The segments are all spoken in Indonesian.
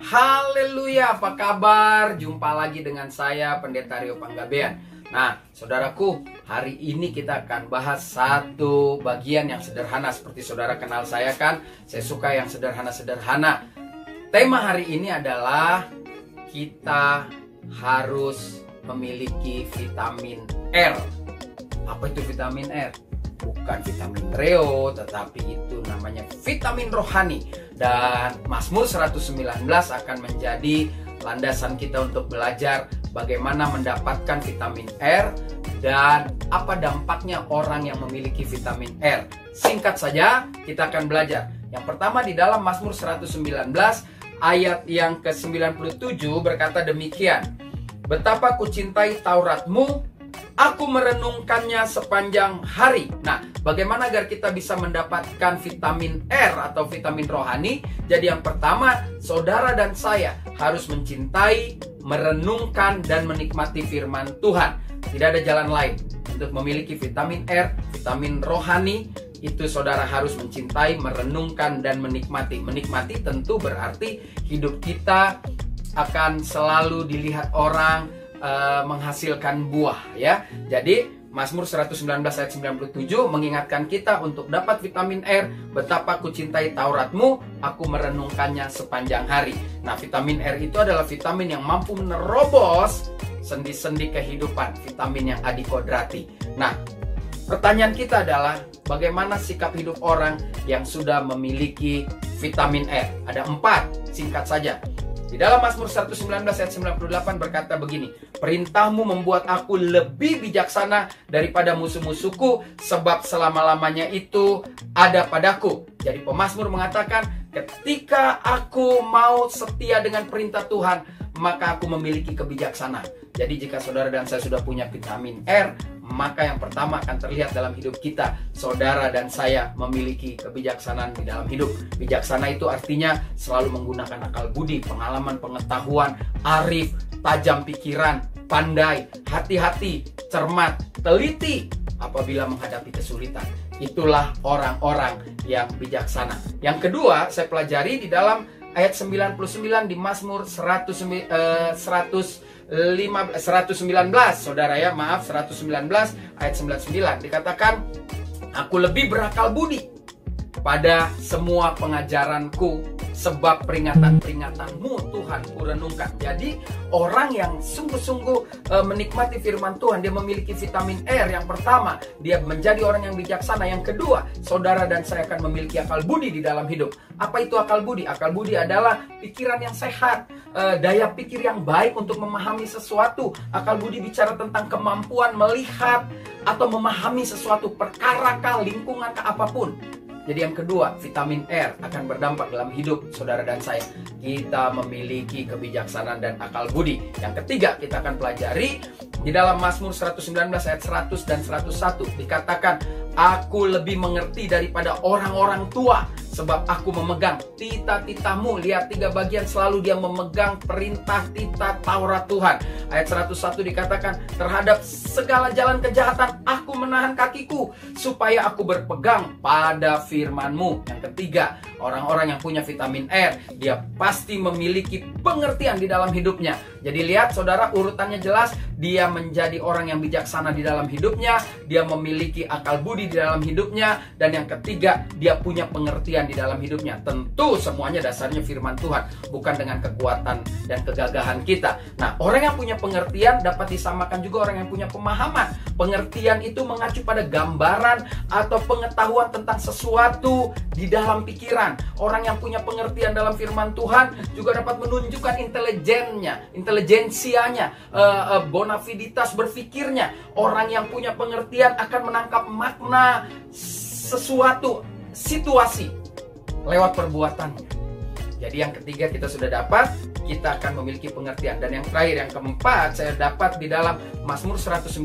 Haleluya, apa kabar? Jumpa lagi dengan saya, Pendeta Rio Panggabean. Nah, saudaraku, hari ini kita akan bahas satu bagian yang sederhana. Seperti saudara kenal saya kan, saya suka yang sederhana-sederhana. Tema hari ini adalah kita harus memiliki vitamin R. Apa itu vitamin R? Bukan vitamin reo, tetapi itu namanya vitamin rohani. Dan Mazmur 119 akan menjadi landasan kita untuk belajar bagaimana mendapatkan vitamin R dan apa dampaknya orang yang memiliki vitamin R. Singkat saja, kita akan belajar. Yang pertama di dalam Mazmur 119 ayat yang ke-97 berkata demikian. Betapa kucintai Tauratmu, aku merenungkannya sepanjang hari. Nah, bagaimana agar kita bisa mendapatkan vitamin R atau vitamin rohani? Jadi yang pertama, saudara dan saya harus mencintai, merenungkan, dan menikmati firman Tuhan. Tidak ada jalan lain untuk memiliki vitamin R, vitamin rohani. Itu saudara harus mencintai, merenungkan, dan menikmati. Menikmati tentu berarti hidup kita akan selalu dilihat orang menghasilkan buah, ya. Jadi Mazmur 119 ayat 97 mengingatkan kita untuk dapat vitamin R. Betapa kucintai Tauratmu, aku merenungkannya sepanjang hari. Nah, vitamin R itu adalah vitamin yang mampu menerobos sendi-sendi kehidupan, vitamin yang adikodrati. Nah, pertanyaan kita adalah bagaimana sikap hidup orang yang sudah memiliki vitamin R? Ada 4, singkat saja. Di dalam Mazmur 119 ayat 98 berkata begini, perintahmu membuat aku lebih bijaksana daripada musuh-musuhku, sebab selama-lamanya itu ada padaku. Jadi pemazmur mengatakan, ketika aku mau setia dengan perintah Tuhan, maka aku memiliki kebijaksanaan. Jadi jika saudara dan saya sudah punya vitamin R, maka yang pertama akan terlihat dalam hidup kita, saudara dan saya memiliki kebijaksanaan di dalam hidup. Bijaksana itu artinya selalu menggunakan akal budi, pengalaman, pengetahuan, arif, tajam pikiran, pandai, hati-hati, cermat, teliti apabila menghadapi kesulitan. Itulah orang-orang yang bijaksana. Yang kedua, saya pelajari di dalam ayat 99 di Mazmur 119, saudara ya, maaf, 119 ayat 99 dikatakan, aku lebih berakal budi pada semua pengajaranku, sebab peringatan-peringatanmu Tuhan kurenungkan. Jadi orang yang sungguh-sungguh menikmati firman Tuhan, dia memiliki vitamin R. Yang pertama, dia menjadi orang yang bijaksana. Yang kedua, saudara dan saya akan memiliki akal budi di dalam hidup. Apa itu akal budi? Akal budi adalah pikiran yang sehat, daya pikir yang baik untuk memahami sesuatu. Akal budi bicara tentang kemampuan melihat atau memahami sesuatu, perkara kah, lingkungan kah, apapun. Jadi yang kedua, vitamin R akan berdampak dalam hidup saudara dan saya. Kita memiliki kebijaksanaan dan akal budi. Yang ketiga, kita akan pelajari di dalam Mazmur 119 ayat 100 dan 101 dikatakan, aku lebih mengerti daripada orang-orang tua, sebab aku memegang titah-titahmu. Lihat 3 bagian, selalu dia memegang perintah titah Taurat Tuhan. Ayat 101 dikatakan, terhadap segala jalan kejahatan aku menahan kakiku, supaya aku berpegang pada firman-Mu. Yang ketiga, orang-orang yang punya vitamin R, dia pasti memiliki pengertian di dalam hidupnya. Jadi lihat saudara, urutannya jelas. Dia menjadi orang yang bijaksana di dalam hidupnya, dia memiliki akal budi di dalam hidupnya, dan yang ketiga, dia punya pengertian di dalam hidupnya. Tentu semuanya dasarnya firman Tuhan, bukan dengan kekuatan dan kegagahan kita. Nah, orang yang punya pengertian dapat disamakan juga orang yang punya pemahaman. Pengertian itu mengacu pada gambaran atau pengetahuan tentang sesuatu di dalam pikiran. Orang yang punya pengertian dalam firman Tuhan juga dapat menunjukkan intelijensianya, bonaviditas berpikirnya. Orang yang punya pengertian akan menangkap makna sesuatu situasi lewat perbuatannya. Jadi yang ketiga kita sudah dapat, kita akan memiliki pengertian. Dan yang terakhir, yang keempat, saya dapat di dalam Mazmur 119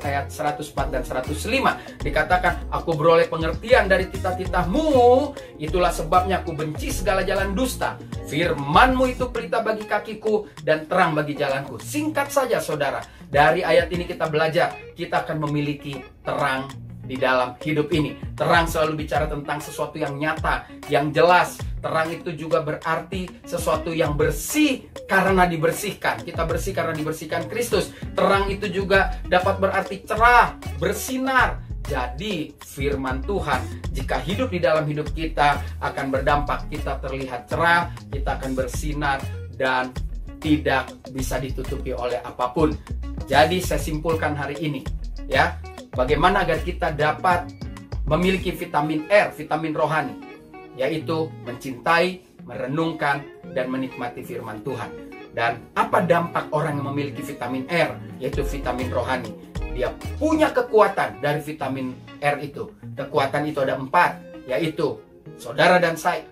ayat 104 dan 105 dikatakan, aku beroleh pengertian dari titah-titahmu, itulah sebabnya aku benci segala jalan dusta. Firman-Mu itu pelita bagi kakiku dan terang bagi jalanku. Singkat saja saudara, dari ayat ini kita belajar, kita akan memiliki terang di dalam hidup ini. Terang selalu bicara tentang sesuatu yang nyata, yang jelas. Terang itu juga berarti sesuatu yang bersih karena dibersihkan. Kita bersih karena dibersihkan Kristus. Terang itu juga dapat berarti cerah, bersinar. Jadi firman Tuhan jika hidup di dalam hidup kita akan berdampak. Kita terlihat cerah, kita akan bersinar dan tidak bisa ditutupi oleh apapun. Jadi saya simpulkan hari ini, ya, bagaimana agar kita dapat memiliki vitamin R, vitamin rohani, yaitu mencintai, merenungkan, dan menikmati firman Tuhan. Dan apa dampak orang yang memiliki vitamin R, yaitu vitamin rohani? Dia punya kekuatan dari vitamin R itu. Kekuatan itu ada 4, yaitu saudara dan saya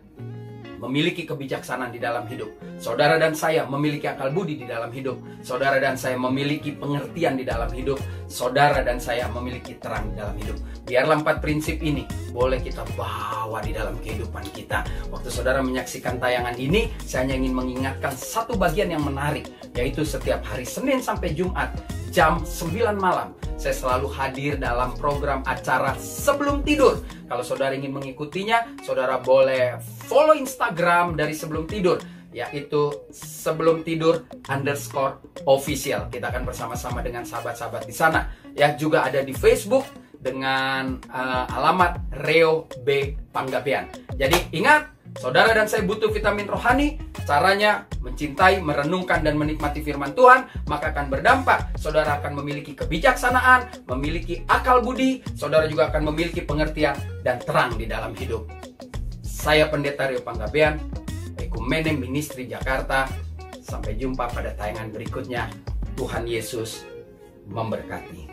memiliki kebijaksanaan di dalam hidup. Saudara dan saya memiliki akal budi di dalam hidup. Saudara dan saya memiliki pengertian di dalam hidup. Saudara dan saya memiliki terang di dalam hidup. Biarlah 4 prinsip ini boleh kita bawa di dalam kehidupan kita. Waktu saudara menyaksikan tayangan ini, saya hanya ingin mengingatkan satu bagian yang menarik, yaitu setiap hari Senin sampai Jumat jam 9 malam saya selalu hadir dalam program acara Sebelum Tidur. Kalau saudara ingin mengikutinya, saudara boleh follow Instagram dari Sebelum Tidur, yaitu Sebelum Tidur _official. Kita akan bersama-sama dengan sahabat-sahabat di sana. Ya, juga ada di Facebook dengan alamat Reo B. Panggabean. Jadi ingat, saudara dan saya butuh vitamin rohani. Caranya mencintai, merenungkan, dan menikmati firman Tuhan, maka akan berdampak. Saudara akan memiliki kebijaksanaan, memiliki akal budi. Saudara juga akan memiliki pengertian dan terang di dalam hidup. Saya Pendeta Reo Panggabean, Ekumene Ministry Jakarta. Sampai jumpa pada tayangan berikutnya. Tuhan Yesus memberkati.